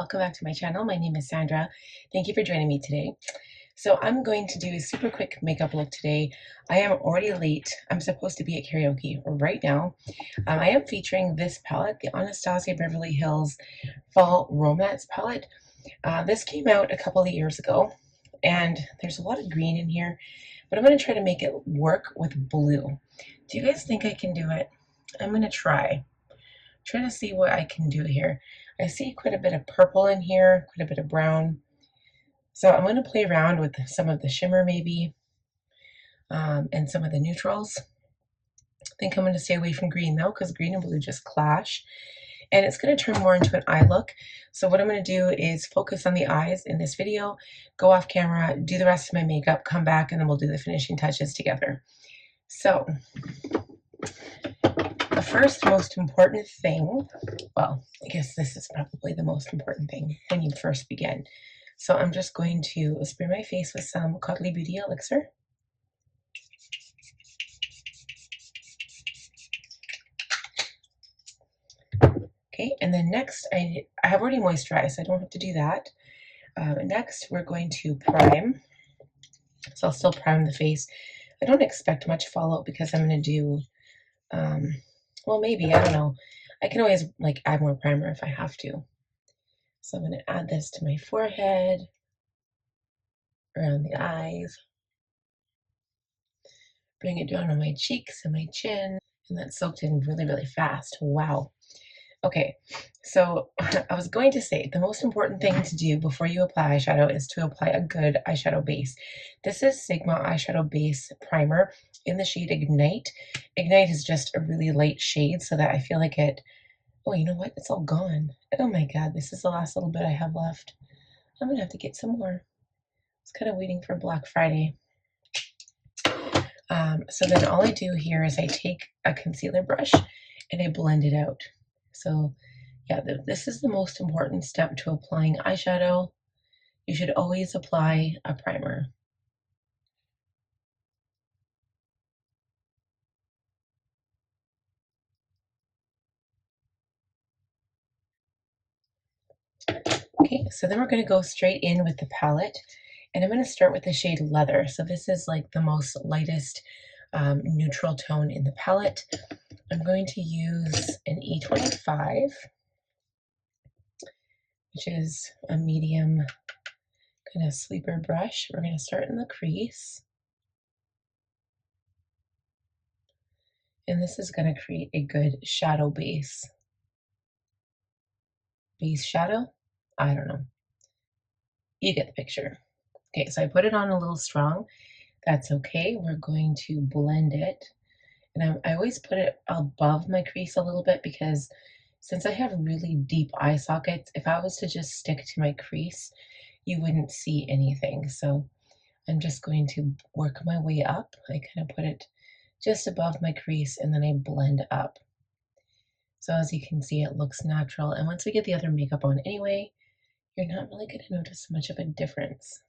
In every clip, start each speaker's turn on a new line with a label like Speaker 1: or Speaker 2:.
Speaker 1: welcome back to my channel. My name is Sandra. Thank you for joining me today. So I'm going to do a super quick makeup look today. I am already late. I'm supposed to be at karaoke right now. I am featuring this palette, the Anastasia Beverly Hills Fall Romance palette. This came out a couple of years ago, and there's a lot of green in here, but I'm going to try to make it work with blue. Do you guys think I can do it? I'm going to try to see what I can do here. I see quite a bit of purple in here, quite a bit of brown. So I'm going to play around with some of the shimmer maybe, and some of the neutrals. I think I'm going to stay away from green though, because green and blue just clash. And it's going to turn more into an eye look. So what I'm going to do is focus on the eyes in this video, go off camera, do the rest of my makeup, come back, and then we'll do the finishing touches together. So the first most important thing, well, I guess this is probably the most important thing when you first begin. So I'm just going to spray my face with some Caudalie Beauty Elixir. Okay, and then next, I have already moisturized, so I don't have to do that. Next, we're going to prime. So I'll still prime the face. I don't expect much fallout because I'm going to do, well, maybe, I don't know. I can always like add more primer if I have to. So I'm going to add this to my forehead, around the eyes, bring it down on my cheeks and my chin, and that soaked in really, really fast. Wow. Okay, so I was going to say the most important thing to do before you apply eyeshadow is to apply a good eyeshadow base. This is Sigma Eyeshadow Base Primer in the shade Ignite. Ignite is just a really light shade so that I feel like it, oh, you know what? It's all gone. Oh my God, this is the last little bit I have left. I'm gonna have to get some more. I was kind of waiting for Black Friday. So then all I do here is I take a concealer brush and I blend it out. So yeah, this is the most important step to applying eyeshadow. You should always apply a primer. Okay, so then we're going to go straight in with the palette, and I'm going to start with the shade Leather. So this is like the most lightest neutral tone in the palette. I'm going to use an E25, which is a medium kind of sleeper brush. We're going to start in the crease. And this is going to create a good shadow base. Base shadow? I don't know. You get the picture. Okay, so I put it on a little strong. That's okay. We're going to blend it. And I always put it above my crease a little bit because since I have really deep eye sockets, if I was to just stick to my crease, you wouldn't see anything. So I'm just going to work my way up. I kind of put it just above my crease and then I blend up. So as you can see, it looks natural. And once we get the other makeup on anyway, you're not really going to notice much of a difference.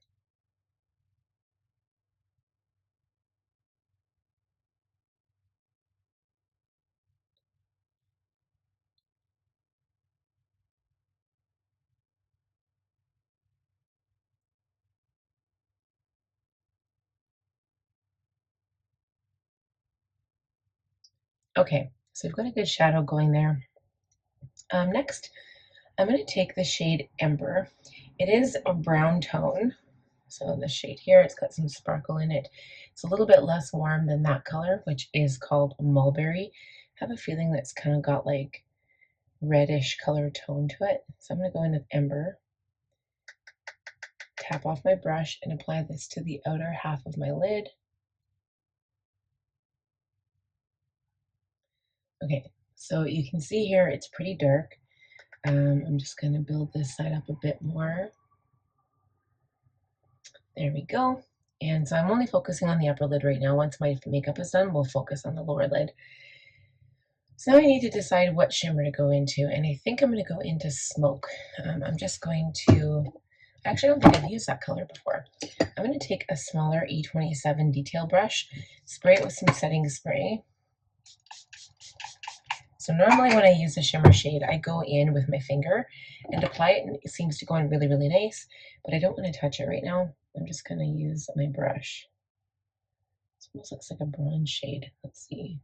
Speaker 1: Okay, so we've got a good shadow going there. Next, I'm going to take the shade Ember. It is a brown tone. So the shade here, it's got some sparkle in it. It's a little bit less warm than that color, which is called Mulberry. I have a feeling that's kind of got like reddish color tone to it. So I'm going to go in with Ember, tap off my brush, and apply this to the outer half of my lid. Okay, so you can see here it's pretty dark. I'm just going to build this side up a bit more. There we go. And so I'm only focusing on the upper lid right now. Once my makeup is done, we'll focus on the lower lid. So now I need to decide what shimmer to go into, and I think I'm going to go into Smoke. I'm just going to, actually I don't think I've used that color before. I'm going to take a smaller E27 detail brush, spray it with some setting spray. So normally when I use a shimmer shade, I go in with my finger and apply it, and it seems to go in really, really nice, but I don't want to touch it right now. I'm just going to use my brush. It almost looks like a bronze shade. Let's see.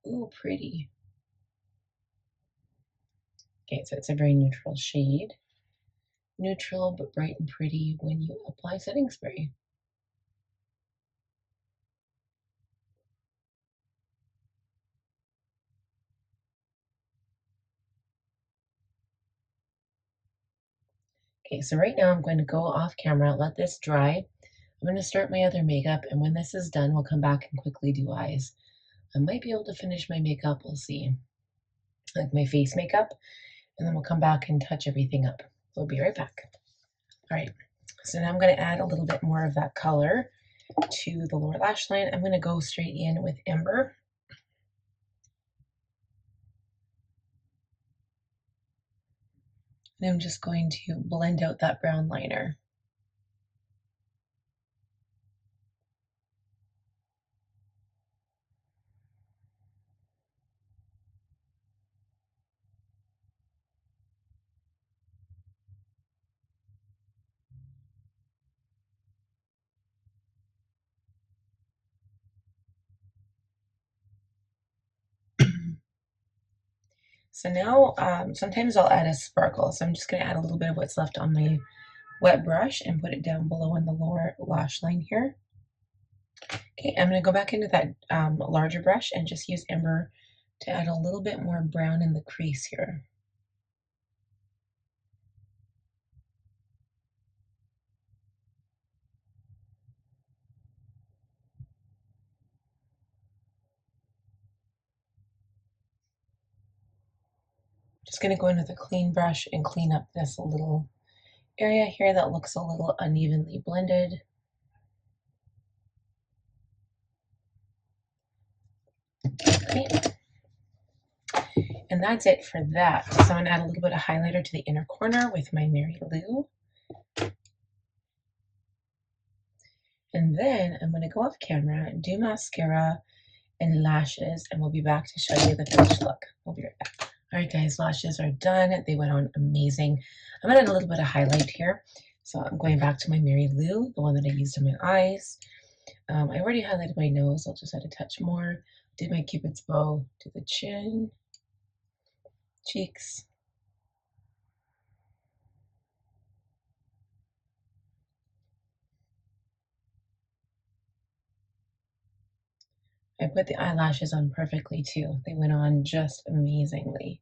Speaker 1: Ooh, pretty. Okay, so it's a very neutral shade. Neutral but bright and pretty when you apply setting spray. Okay, so right now I'm going to go off camera, let this dry. I'm going to start my other makeup, and when this is done, we'll come back and quickly do eyes. I might be able to finish my makeup, we'll see. Like my face makeup, and then we'll come back and touch everything up. We'll be right back. All right, so now I'm going to add a little bit more of that color to the lower lash line. I'm going to go straight in with Ember. And I'm just going to blend out that brown liner. So now, sometimes I'll add a sparkle. So I'm just going to add a little bit of what's left on my wet brush and put it down below on the lower lash line here. Okay, I'm going to go back into that larger brush and just use Ember to add a little bit more brown in the crease here. Just going to go in with a clean brush and clean up this little area here that looks a little unevenly blended. Okay. And that's it for that. So I'm going to add a little bit of highlighter to the inner corner with my Mary Lou. And then I'm going to go off camera, do mascara and lashes, and we'll be back to show you the finished look. We'll be right back. All right, guys, lashes are done. They went on amazing. I'm going to add a little bit of highlight here. So I'm going back to my Mary Lou, the one that I used in my eyes. I already highlighted my nose. I'll just add a touch more. Did my Cupid's bow to the chin, cheeks. I put the eyelashes on perfectly too. They went on just amazingly.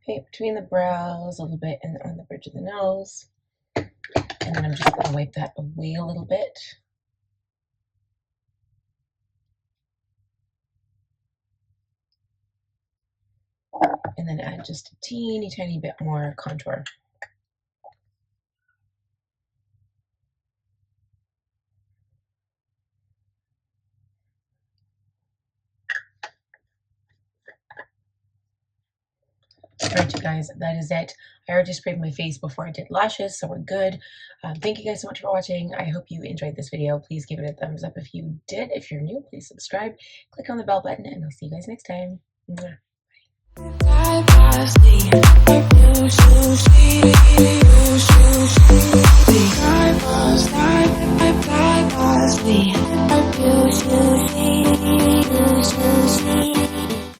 Speaker 1: Okay, between the brows a little bit and on the bridge of the nose. And then I'm just going to wipe that away a little bit. And then add just a teeny tiny bit more contour. Alright, you guys, that is it. I already sprayed my face before I did lashes, so we're good. Thank you guys so much for watching. I hope you enjoyed this video. Please give it a thumbs up if you did. If you're new, please subscribe. Click on the bell button, and I'll see you guys next time. Bye.